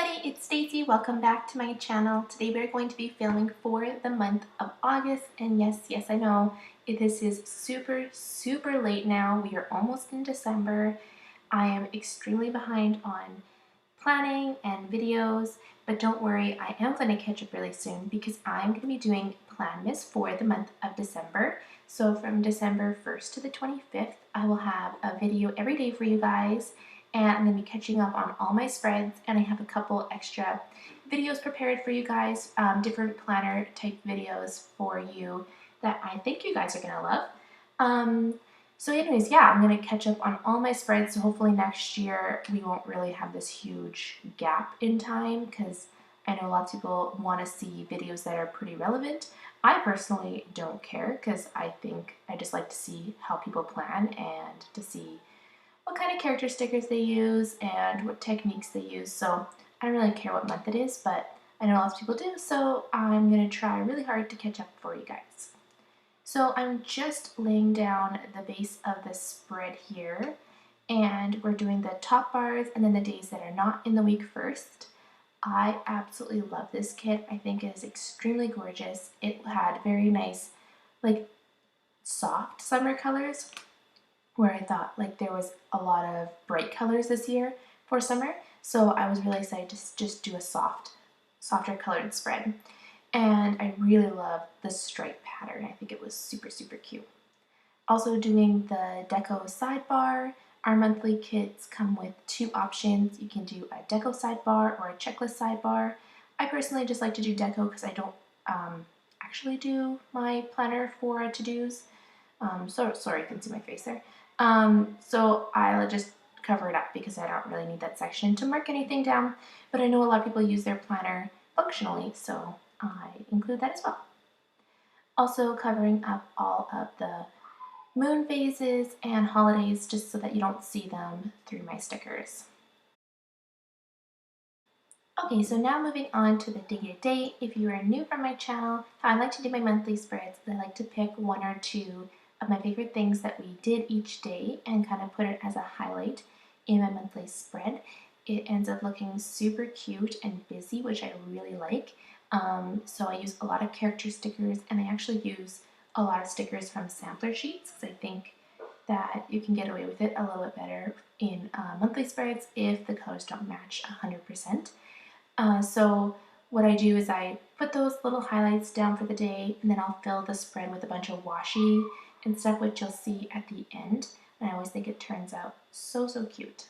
everybody, it's Stacy. Welcome back to my channel. Today we're going to be filming for the month of August, and yes, I know this is super late now. We are almost in December. I am extremely behind on planning and videos, but don't worry, I am going to catch up really soon because I'm going to be doing Planmas for the month of December. So from December 1st to the 25th, I will have a video every day for you guys, and I'm going to be catching up on all my spreads, and I have a couple extra videos prepared for you guys, different planner type videos for you that I think you guys are going to love. So anyways, yeah, I'm going to catch up on all my spreads, so hopefully next year we won't really have this huge gap in time, because I know lots of people want to see videos that are pretty relevant. I personally don't care, because I just like to see how people plan and to see what kind of character stickers they use and what techniques they use. So I don't really care what month it is, but I know lots of people do, so I'm going to try really hard to catch up for you guys. So I'm just laying down the base of the spread here, and we're doing the top bars and then the days that are not in the week first. I absolutely love this kit. I think it is extremely gorgeous. It had very nice, like, soft summer colors, where I thought like there was a lot of bright colors this year for summer. So I was really excited to just do a softer colored spread. And I really love the stripe pattern. I think it was super cute. Also doing the deco sidebar. Our monthly kits come with two options. You can do a deco sidebar or a checklist sidebar. I personally just like to do deco because I don't actually do my planner for to-dos. Sorry, you can see my face there. So I'll just cover it up because I don't really need that section to mark anything down, but I know a lot of people use their planner functionally, so I include that as well. Also covering up all of the moon phases and holidays just so that you don't see them through my stickers. Okay, so now moving on to the day-to-day. If you are new from my channel, I like to do my monthly spreads. I like to pick one or two of my favorite things that we did each day and kind of put it as a highlight in my monthly spread. It ends up looking super cute and busy, which I really like. So I use a lot of character stickers, and I actually use a lot of stickers from sampler sheets because I think that you can get away with it a little bit better in monthly spreads if the colors don't match 100%. So what I do is I put those little highlights down for the day, and then I'll fill the spread with a bunch of washi and stuff, which you'll see at the end. And I always think it turns out so cute.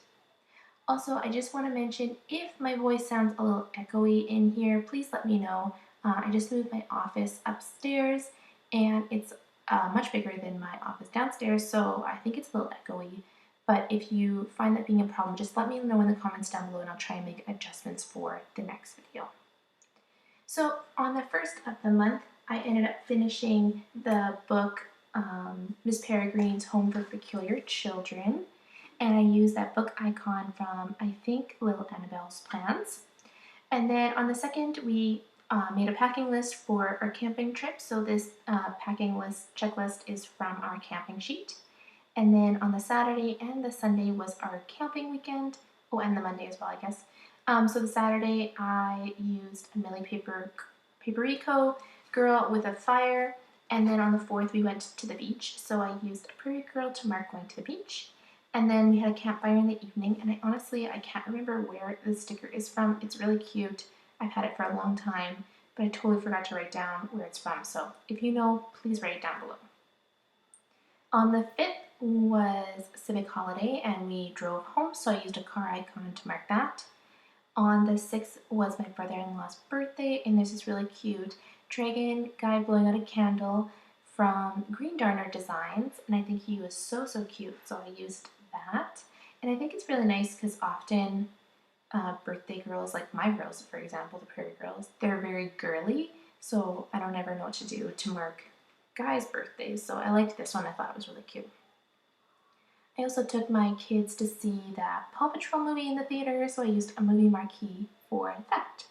Also, I just want to mention, if my voice sounds a little echoey in here, please let me know. I just moved my office upstairs, and it's much bigger than my office downstairs, so I think it's a little echoey. But if you find that being a problem, just let me know in the comments down below and I'll try and make adjustments for the next video. So on the first of the month, I ended up finishing the book Miss Peregrine's Home for Peculiar Children, and I used that book icon from, I think, Lil Annabelle Plans. And then on the second, we made a packing list for our camping trip. So this packing list checklist is from our camping sheet. And then on the Saturday and the Sunday was our camping weekend. Oh, and the Monday as well, I guess. So the Saturday I used a Millies Paper Co girl with a fire. And then on the 4th we went to the beach. So I used a Prairie Girl to mark going to the beach. And then we had a campfire in the evening. And I can't remember where the sticker is from. It's really cute. I've had it for a long time, but I totally forgot to write down where it's from. So if you know, please write it down below. On the 5th was Civic Holiday, and we drove home, so I used a car icon to mark that. On the 6th was my brother-in-law's birthday, and there's this really cute dragon guy blowing out a candle from Green Darner Designs, and I think he was so cute, so I used that. And I think it's really nice because often birthday girls, like my girls, for example, the Prairie Girls, they're very girly, so I don't ever know what to do to mark guys' birthdays, so I liked this one. I thought it was really cute. I also took my kids to see that Paw Patrol movie in the theater, so I used a movie marquee for that.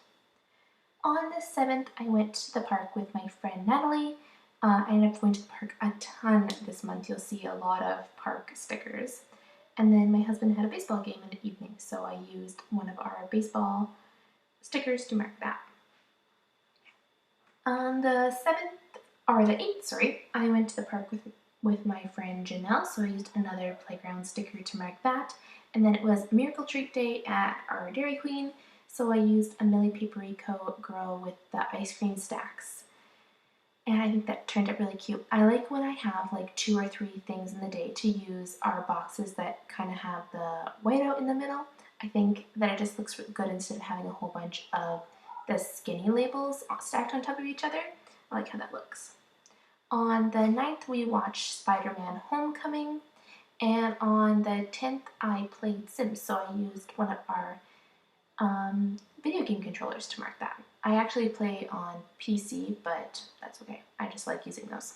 On the 7th, I went to the park with my friend Natalie. I ended up going to the park a ton this month. You'll see a lot of park stickers. And then my husband had a baseball game in the evening, so I used one of our baseball stickers to mark that. On the 8th, sorry, I went to the park with my friend Janelle, so I used another playground sticker to mark that. And then it was Miracle Treat Day at our Dairy Queen, so I used a Millies Paper Co girl with the ice cream stacks. And I think that turned out really cute. I like when I have like 2 or 3 things in the day to use our boxes that kind of have the whiteout in the middle. I think that it just looks good instead of having a whole bunch of the skinny labels stacked on top of each other. I like how that looks. On the 9th, we watched Spider-Man Homecoming, and on the 10th, I played Sims, so I used one of our video game controllers to mark that. I actually play on PC, but that's okay. I just like using those.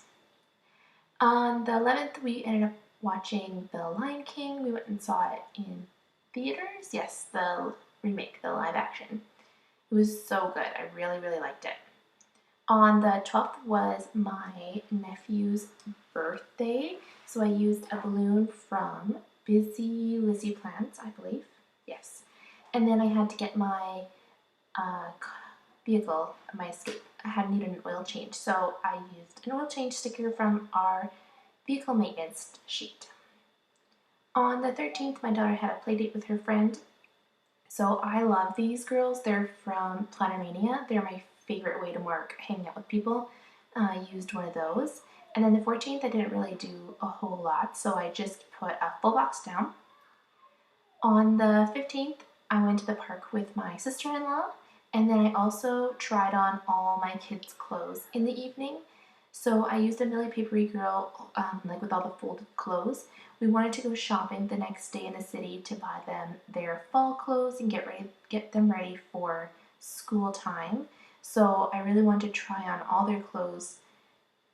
On the 11th, we ended up watching The Lion King. We went and saw it in theaters. Yes, the remake, the live action. It was so good. I really, really liked it. On the 12th was my nephew's birthday, so I used a balloon from Millies Plans, I believe. Yes. And then I had to get my vehicle, my Escape. I had needed an oil change, so I used an oil change sticker from our vehicle maintenance sheet. On the 13th, my daughter had a play date with her friend. So I love these girls. They're from Planner Mania. They're my favorite way to mark hanging out with people. I used one of those. And then the 14th, I didn't really do a whole lot, so I just put a full box down. On the 15th, I went to the park with my sister-in-law, and then I also tried on all my kids' clothes in the evening. So I used a Millies Paper girl, like with all the folded clothes. We wanted to go shopping the next day in the city to buy them their fall clothes and get them ready for school time. So I really wanted to try on all their clothes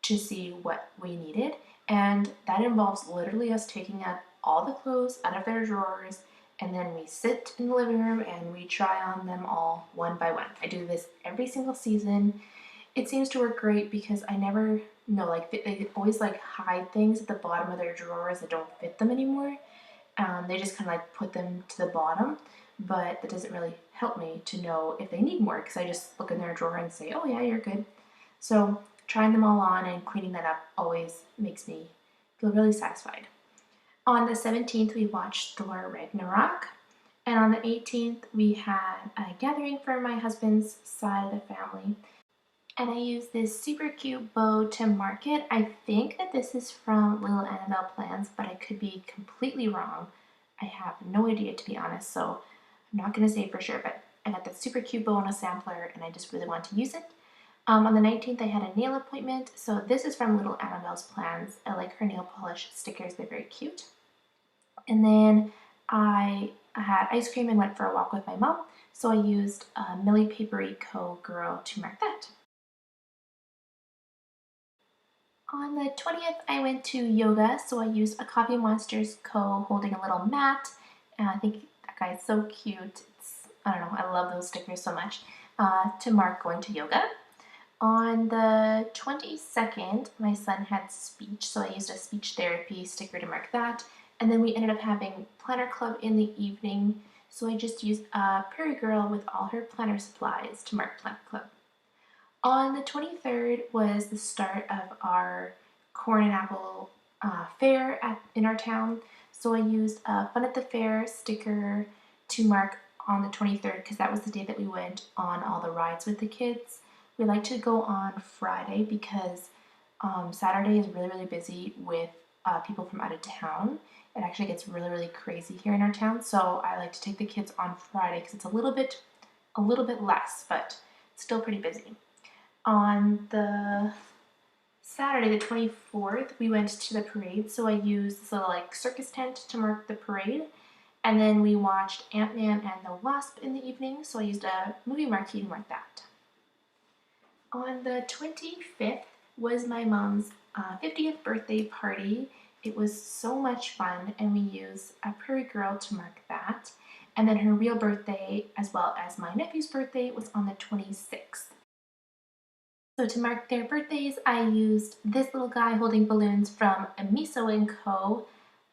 to see what we needed, and that involves literally us taking out all the clothes out of their drawers, and then we sit in the living room and we try on them all one by one. I do this every single season. It seems to work great because I never know, like they always like hide things at the bottom of their drawers that don't fit them anymore. They just kind of like put them to the bottom, but that doesn't really help me to know if they need more because I just look in their drawer and say, oh yeah, you're good. So trying them all on and cleaning that up always makes me feel really satisfied. On the 17th, we watched Thor Ragnarok, and on the 18th, we had a gathering for my husband's side of the family, and I used this super cute bow to mark it. I think that this is from Lil Annabelle Plans, but I could be completely wrong. I have no idea, to be honest, so I'm not going to say for sure, but I got that super cute bow on a sampler, and I just really want to use it. On the 19th, I had a nail appointment, so this is from Lil Annabelle's Plans. I like her nail polish stickers, they're very cute. And then I had ice cream and went for a walk with my mom, so I used a Millies Paper Co girl to mark that. On the 20th, I went to yoga, so I used a copy of Monsterz Co holding a little mat, and I think that guy is so cute. I don't know, I love those stickers so much, to mark going to yoga. On the 22nd, my son had speech, so I used a speech therapy sticker to mark that. And then we ended up having planner club in the evening, so I just used a Prairie Girl with all her planner supplies to mark planner club. On the 23rd was the start of our corn and apple fair in our town, so I used a Fun at the Fair sticker to mark on the 23rd because that was the day that we went on all the rides with the kids. We like to go on Friday because Saturday is really, really busy with people from out of town. It actually gets really, really crazy here in our town, so I like to take the kids on Friday because it's a little bit less, but still pretty busy. On the Saturday, the 24th, we went to the parade, so I used this little like circus tent to mark the parade, and then we watched Ant-Man and the Wasp in the evening, so I used a movie marquee to mark that. On the 25th was my mom's 50th birthday party. It was so much fun, and we used a Prairie Girl to mark that. And then her real birthday, as well as my nephew's birthday, was on the 26th. So to mark their birthdays, I used this little guy holding balloons from Miso Co.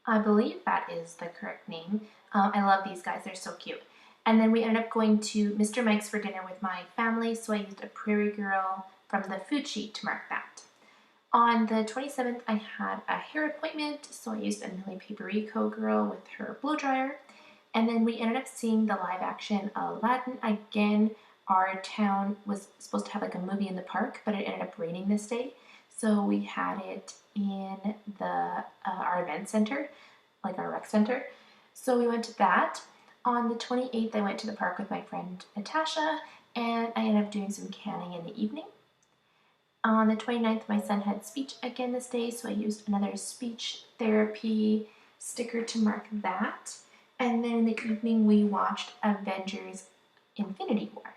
I believe that is the correct name. I love these guys, they're so cute. And then we ended up going to Mr. Mike's for dinner with my family, so I used a Prairie Girl from the food sheet to mark that. On the 27th, I had a hair appointment, so I used a Millies Paper Co girl with her blow dryer. And then we ended up seeing the live action Aladdin. Again, our town was supposed to have like a movie in the park, but it ended up raining this day. So we had it in our event center, like our rec center. So we went to that. On the 28th, I went to the park with my friend Natasha, and I ended up doing some canning in the evening. On the 29th, my son had speech again this day, so I used another speech therapy sticker to mark that. And then in the evening, we watched Avengers Infinity War.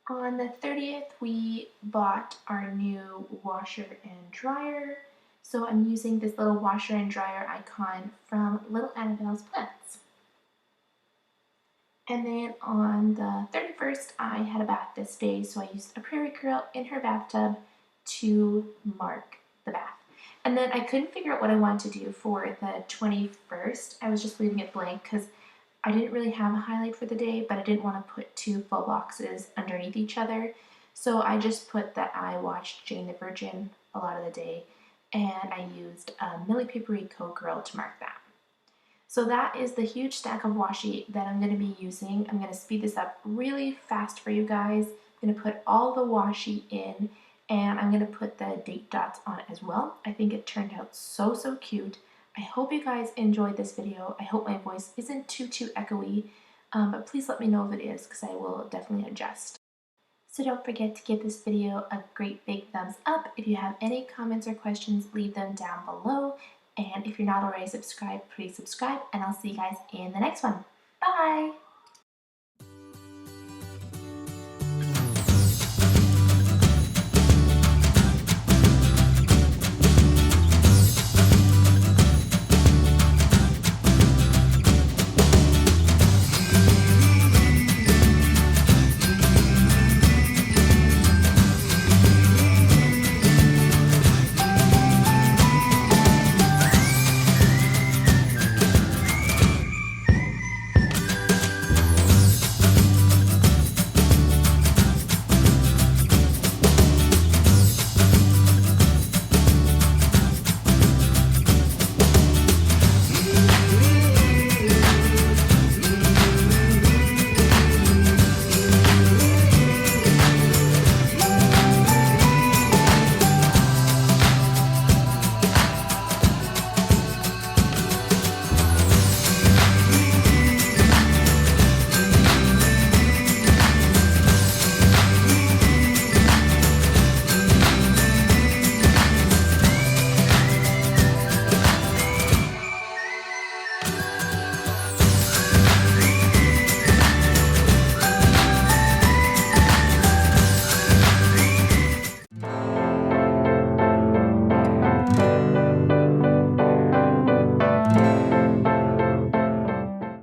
On the 30th, we bought our new washer and dryer. So I'm using this little washer and dryer icon from Lil Annabelle Plans. And then on the 31st, I had a bath this day, so I used a Prairie Girl in her bathtub to mark the bath. And then I couldn't figure out what I wanted to do for the 21st. I was just leaving it blank because I didn't really have a highlight for the day, but I didn't want to put two full boxes underneath each other. So I just put that I watched Jane the Virgin a lot of the day, and I used a Millies Paper Co girl to mark that. So that is the huge stack of washi that I'm going to be using. I'm going to speed this up really fast for you guys. I'm going to put all the washi in, and I'm going to put the date dots on it as well. I think it turned out so cute. I hope you guys enjoyed this video. I hope my voice isn't too echoey, but please let me know if it is because I will definitely adjust. So don't forget to give this video a great big thumbs up. If you have any comments or questions, leave them down below. And if you're not already subscribed, please subscribe, and I'll see you guys in the next one. Bye!